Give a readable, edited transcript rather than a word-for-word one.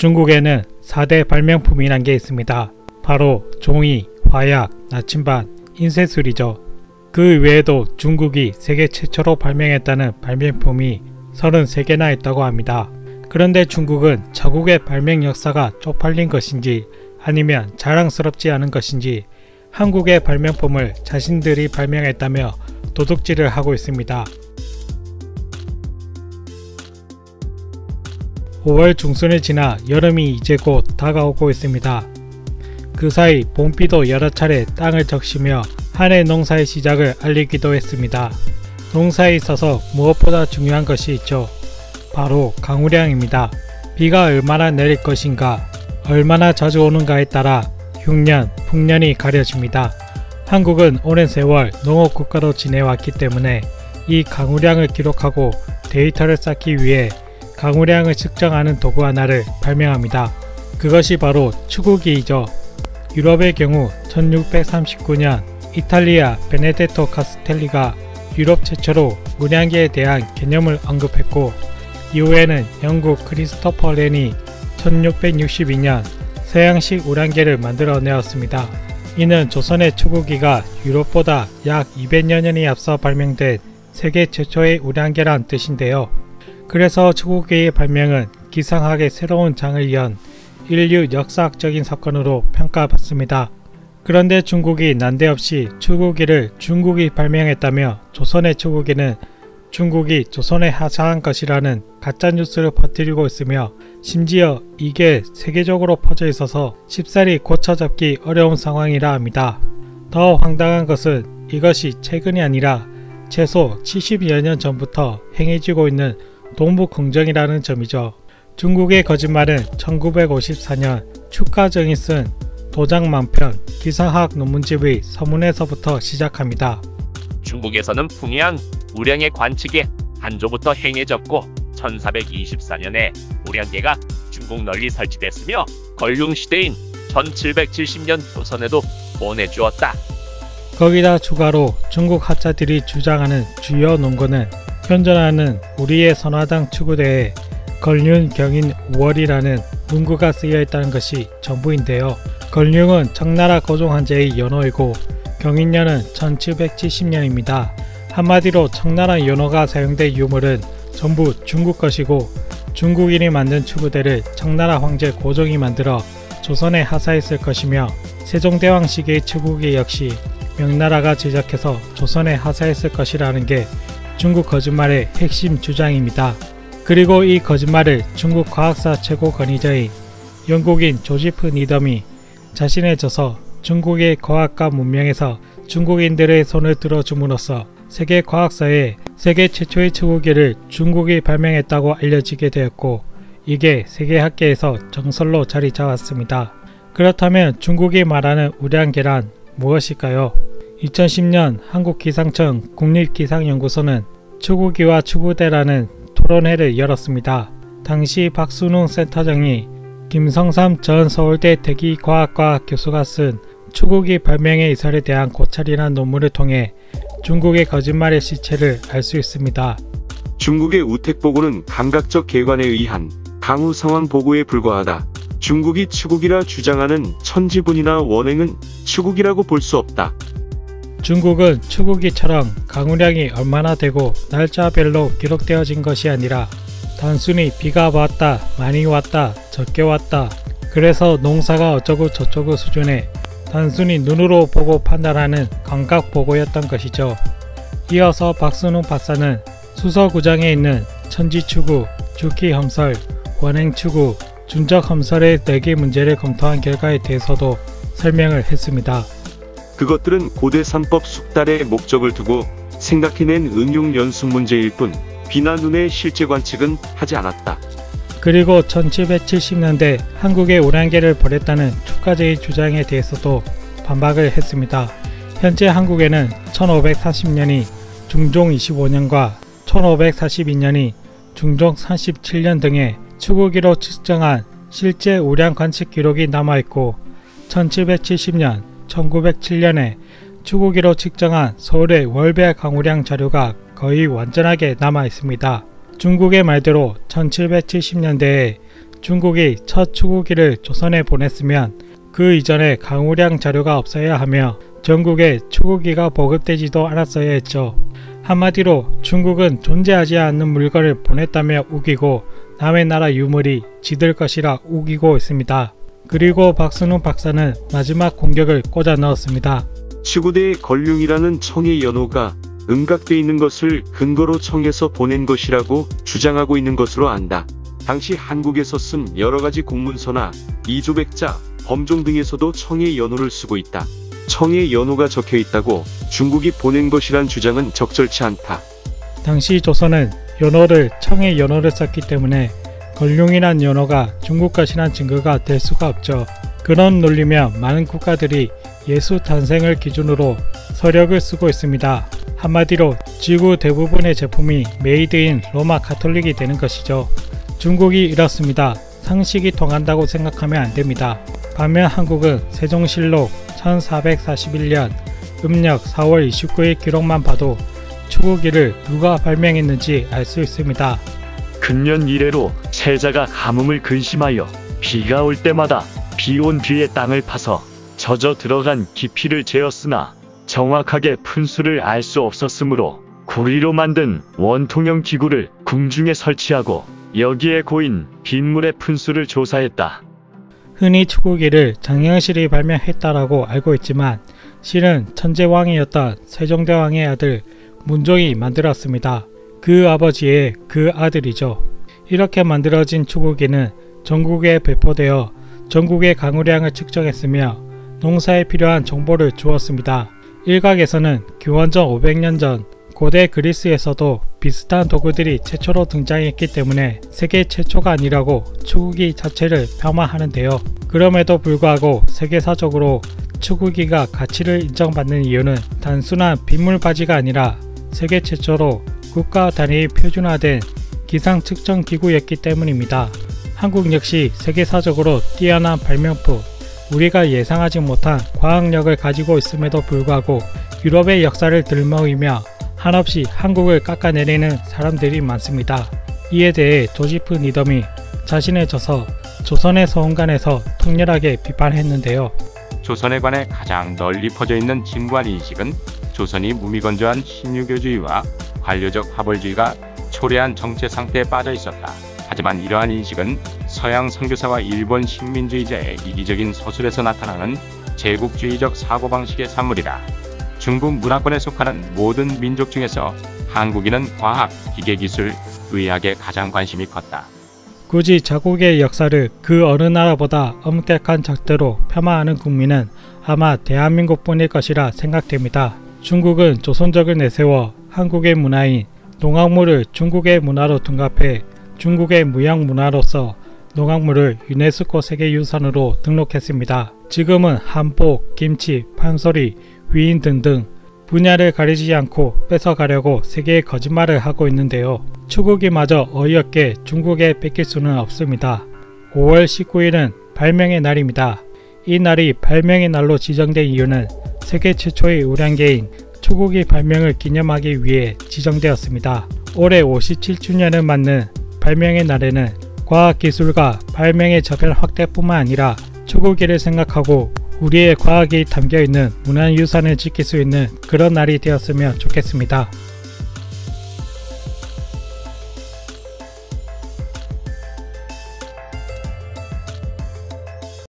중국에는 4대 발명품이란 게 있습니다. 바로 종이, 화약, 나침반, 인쇄술이죠. 그 외에도 중국이 세계 최초로 발명했다는 발명품이 33개나 있다고 합니다. 그런데 중국은 자국의 발명 역사가 쪽팔린 것인지 아니면 자랑스럽지 않은 것인지 한국의 발명품을 자신들이 발명했다며 도둑질을 하고 있습니다. 5월 중순을 지나 여름이 이제 곧 다가오고 있습니다. 그 사이 봄비도 여러 차례 땅을 적시며 한 해 농사의 시작을 알리기도 했습니다. 농사에 있어서 무엇보다 중요한 것이 있죠. 바로 강우량입니다. 비가 얼마나 내릴 것인가, 얼마나 자주 오는가에 따라 흉년, 풍년이 가려집니다. 한국은 오랜 세월 농업국가로 지내왔기 때문에 이 강우량을 기록하고 데이터를 쌓기 위해 강우량을 측정하는 도구 하나를 발명합니다. 그것이 바로 추구기이죠. 유럽의 경우 1639년 이탈리아 베네데토 카스텔리가 유럽 최초로 우량계에 대한 개념을 언급했고, 이후에는 영국 크리스토퍼 렌이 1662년 서양식 우량계를 만들어내었습니다. 이는 조선의 추구기가 유럽보다 약 200여 년이 앞서 발명된 세계 최초의 우량계란 뜻인데요. 그래서 추구기의 발명은 기상학의 새로운 장을 연 인류 역사학적인 사건으로 평가받습니다. 그런데 중국이 난데없이 추구기를 중국이 발명했다며 조선의 추구기는 중국이 조선에 하사한 것이라는 가짜뉴스를 퍼뜨리고 있으며, 심지어 이게 세계적으로 퍼져 있어서 쉽사리 고쳐잡기 어려운 상황이라 합니다. 더 황당한 것은 이것이 최근이 아니라 최소 70여 년 전부터 행해지고 있는 동북공정이라는 점이죠. 중국의 거짓말은 1954년 축가정이 쓴 도장만편 기상학 논문집의 서문에서부터 시작합니다. 중국에서는 풍해안 우량의 관측에 한조부터 행해졌고 1424년에 우량계가 중국 널리 설치됐으며 걸륭시대인 1770년 조선에도 보내주었다. 거기다 추가로 중국 학자들이 주장하는 주요 논거는 현존하는 우리의 선화당 추구대에 걸륜경인 5월이라는 문구가 쓰여있다는 것이 전부인데요. 걸륜은 청나라 고종한제의 연호이고 경인년은 1770년입니다. 한마디로 청나라 연호가 사용된 유물은 전부 중국 것이고, 중국인이 만든 추구대를 청나라 황제 고종이 만들어 조선에 하사했을 것이며, 세종대왕 시기의 추구기 역시 명나라가 제작해서 조선에 하사했을 것이라는 게 중국 거짓말의 핵심 주장입니다. 그리고 이 거짓말을 중국 과학사 최고 권위자인 영국인 조지프 니덤이 자신의 저서 중국의 과학과 문명에서 중국인들의 손을 들어줌으로써 세계 과학사에 세계 최초의 추구기를 중국이 발명했다고 알려지게 되었고, 이게 세계학계에서 정설로 자리 잡았습니다. 그렇다면 중국이 말하는 우량계란 무엇일까요? 2010년 한국기상청 국립기상연구소는 추구기와 추구대라는 토론회를 열었습니다. 당시 박순웅 센터장이 김성삼 전 서울대 대기과학과 교수가 쓴 추구기 발명의 이설에 대한 고찰이라는 논문을 통해 중국의 거짓말의 실체를 알 수 있습니다. 중국의 우택보고는 감각적 계관에 의한 강우 상황 보고에 불과하다. 중국이 추구기라 주장하는 천지분이나 원행은 추구기라고 볼 수 없다. 중국은 추구기처럼 강우량이 얼마나 되고 날짜별로 기록되어진 것이 아니라 단순히 비가 왔다, 많이 왔다, 적게 왔다, 그래서 농사가 어쩌고 저쩌고 수준의 단순히 눈으로 보고 판단하는 감각보고였던 것이죠. 이어서 박순웅 박사는 수서구장에 있는 천지추구, 주기험설, 원행추구, 준적험설의 4개 문제를 검토한 결과에 대해서도 설명을 했습니다. 그것들은 고대 산법 숙달의 목적을 두고 생각해낸 응용 연습 문제일 뿐 비나 눈의 실제 관측은 하지 않았다. 그리고 1770년대 한국의 우량계를 버렸다는 축가제의 주장에 대해서도 반박을 했습니다. 현재 한국에는 1540년이 중종 25년과 1542년이 중종 37년 등의 추구기로 측정한 실제 우량 관측 기록이 남아있고, 1770년, 1907년에 추구기로 측정한 서울의 월별 강우량 자료가 거의 완전하게 남아있습니다. 중국의 말대로 1770년대에 중국이 첫 추구기를 조선에 보냈으면 그 이전에 강우량 자료가 없어야 하며 전국에 추구기가 보급되지도 않았어야 했죠. 한마디로 중국은 존재하지 않는 물건을 보냈다며 우기고 남의 나라 유물이 지들 것이라 우기고 있습니다. 그리고 박순훈 박사는 마지막 공격을 꽂아 넣었습니다. 치구대의 걸륭이라는 청의 연호가 음각돼 있는 것을 근거로 청에서 보낸 것이라고 주장하고 있는 것으로 안다. 당시 한국에서 쓴 여러가지 공문서나 이조백자, 범종 등에서도 청의 연호를 쓰고 있다. 청의 연호가 적혀 있다고 중국이 보낸 것이란 주장은 적절치 않다. 당시 조선은 연호를 청의 연호를 썼기 때문에 걸륭이란 연호가 중국 것이란 증거가 될 수가 없죠. 그런 논리면 많은 국가들이 예수 탄생을 기준으로 서력을 쓰고 있습니다. 한마디로 지구 대부분의 제품이 메이드인 로마 가톨릭이 되는 것이죠. 중국이 이렇습니다. 상식이 통한다고 생각하면 안됩니다. 반면 한국은 세종실록 1441년 음력 4월 29일 기록만 봐도 추구기를 누가 발명했는지 알 수 있습니다. 근년 이래로 세자가 가뭄을 근심하여 비가 올 때마다 비 온 뒤에 땅을 파서 젖어 들어간 깊이를 재었으나 정확하게 푼수를 알 수 없었으므로 구리로 만든 원통형 기구를 궁중에 설치하고 여기에 고인 빗물의 푼수를 조사했다. 흔히 추구기를 장영실이 발명했다라고 알고 있지만 실은 천재왕이었던 세종대왕의 아들 문종이 만들었습니다. 그 아버지의 그 아들이죠. 이렇게 만들어진 추구기는 전국에 배포되어 전국의 강우량을 측정했으며 농사에 필요한 정보를 주었습니다. 일각에서는 기원전 500년 전 고대 그리스에서도 비슷한 도구들이 최초로 등장했기 때문에 세계 최초가 아니라고 추구기 자체를 폄하하는데요. 그럼에도 불구하고 세계사적으로 추구기가 가치를 인정받는 이유는 단순한 빗물바지가 아니라 세계 최초로 국가 단위 표준화된 기상 측정 기구였기 때문입니다. 한국 역시 세계사적으로 뛰어난 발명품, 우리가 예상하지 못한 과학력을 가지고 있음에도 불구하고 유럽의 역사를 들먹이며 한없이 한국을 깎아내리는 사람들이 많습니다. 이에 대해 조지프 니덤이 자신의 저서 조선의 서원관에서 통렬하게 비판했는데요. 조선에 관해 가장 널리 퍼져 있는 진관 인식은 조선이 무미건조한 신유교주의와 관료적 화벌주의가 초래한 정체 상태에 빠져 있었다. 하지만 이러한 인식은 서양 선교사와 일본 식민주의자의 이기적인 서술에서 나타나는 제국주의적 사고방식의 산물이다. 중국 문화권에 속하는 모든 민족 중에서 한국인은 과학, 기계기술, 의학에 가장 관심이 컸다. 굳이 자국의 역사를 그 어느 나라보다 엄격한 잣대로 폄하하는 국민은 아마 대한민국뿐일 것이라 생각됩니다. 중국은 조선적을 내세워 한국의 문화인 농악물을 중국의 문화로 둔갑해 중국의 무형문화로서 농악물을 유네스코 세계유산으로 등록했습니다. 지금은 한복, 김치, 판소리, 위인 등등 분야를 가리지 않고 뺏어가려고 세계에 거짓말을 하고 있는데요. 추구기마저 어이없게 중국에 뺏길 수는 없습니다. 5월 19일은 발명의 날입니다. 이 날이 발명의 날로 지정된 이유는 세계 최초의 우량계인 추구기 발명을 기념하기 위해 지정되었습니다. 올해 57주년을 맞는 발명의 날에는 과학기술과 발명의 저변 확대뿐만 아니라 추구기를 생각하고 우리의 과학이 담겨있는 문화유산을 지킬 수 있는 그런 날이 되었으면 좋겠습니다.